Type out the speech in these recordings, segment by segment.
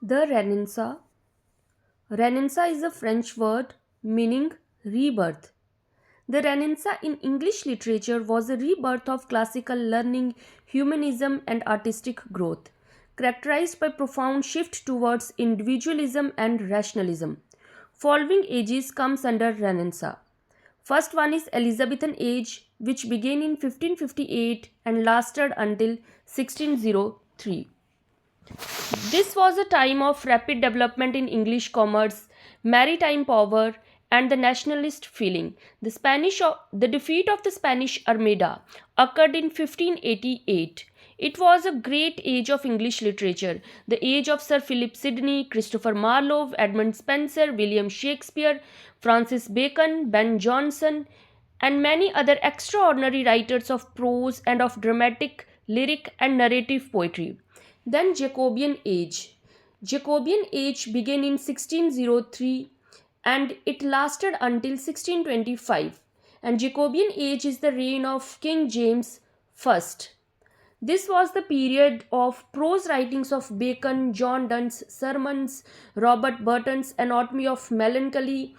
The Renaissance. Renaissance is a French word meaning rebirth. The Renaissance in English literature was a rebirth of classical learning, humanism, and artistic growth, characterized by profound shift towards individualism and rationalism. Following ages comes under Renaissance. First one is Elizabethan age, which began in 1558 and lasted until 1603. This was a time of rapid development in English commerce, maritime power, and the nationalist feeling. The defeat of the Spanish Armada occurred in 1588. It was a great age of English literature, the age of Sir Philip Sidney, Christopher Marlowe, Edmund Spenser, William Shakespeare, Francis Bacon, Ben Jonson, and many other extraordinary writers of prose and of dramatic, lyric, and narrative poetry. Then Jacobean Age. Jacobean Age began in 1603 and it lasted until 1625. And Jacobean Age is the reign of King James I. This was the period of prose writings of Bacon, John Donne's sermons, Robert Burton's Anatomy of Melancholy,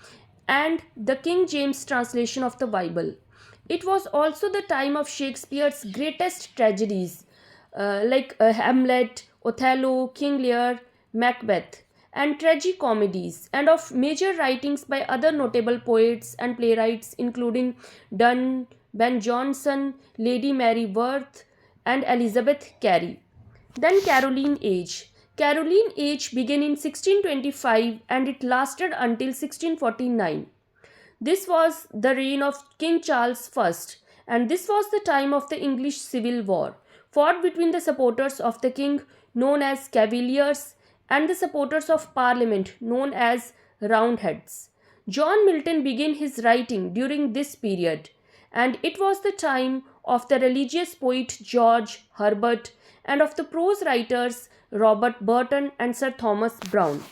and the King James translation of the Bible. It was also the time of Shakespeare's greatest tragedies like Hamlet, Othello, King Lear, Macbeth, and tragicomedies, and of major writings by other notable poets and playwrights including Donne, Ben Jonson, Lady Mary Worth, and Elizabeth Cary. Then Caroline Age. Caroline Age began in 1625 and it lasted until 1649. This was the reign of King Charles I, and this was the time of the English Civil War, fought between the supporters of the king, known as Cavaliers, and the supporters of Parliament, known as Roundheads. John Milton began his writing during this period, and it was the time of the religious poet George Herbert and of the prose writers Robert Burton and Sir Thomas Browne.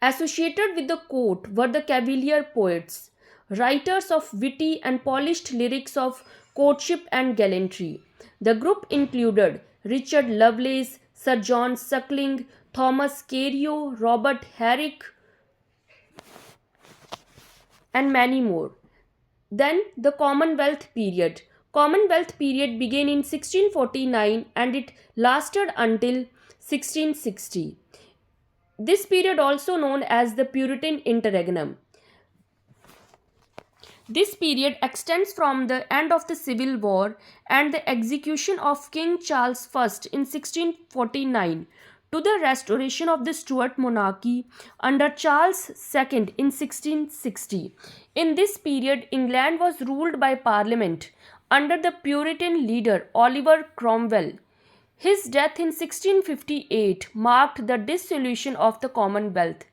Associated with the court were the Cavalier poets, writers of witty and polished lyrics of courtship and gallantry. The group included Richard Lovelace, Sir John Suckling, Thomas Carew, Robert Herrick, and many more. Then the Commonwealth period. Commonwealth period began in 1649 and it lasted until 1660. This period also known as the Puritan Interregnum. This period extends from the end of the Civil War and the execution of King Charles I in 1649 to the restoration of the Stuart monarchy under Charles II in 1660. In this period, England was ruled by Parliament under the Puritan leader Oliver Cromwell. His death in 1658 marked the dissolution of the Commonwealth.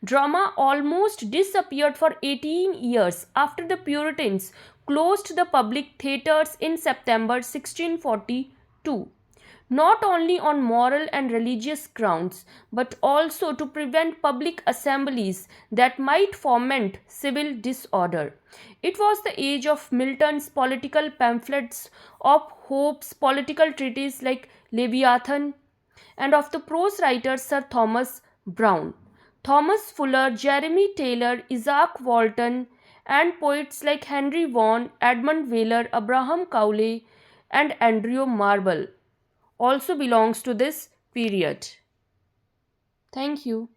Drama almost disappeared for 18 years after the Puritans closed the public theatres in September 1642, not only on moral and religious grounds, but also to prevent public assemblies that might foment civil disorder. It was the age of Milton's political pamphlets, of Hope's political treatises like Leviathan, and of the prose writers Sir Thomas Browne, Thomas Fuller, Jeremy Taylor, Isaac Walton, and poets like Henry Vaughan, Edmund Wheeler, Abraham Cowley, and Andrew Marvell also belongs to this period. Thank you.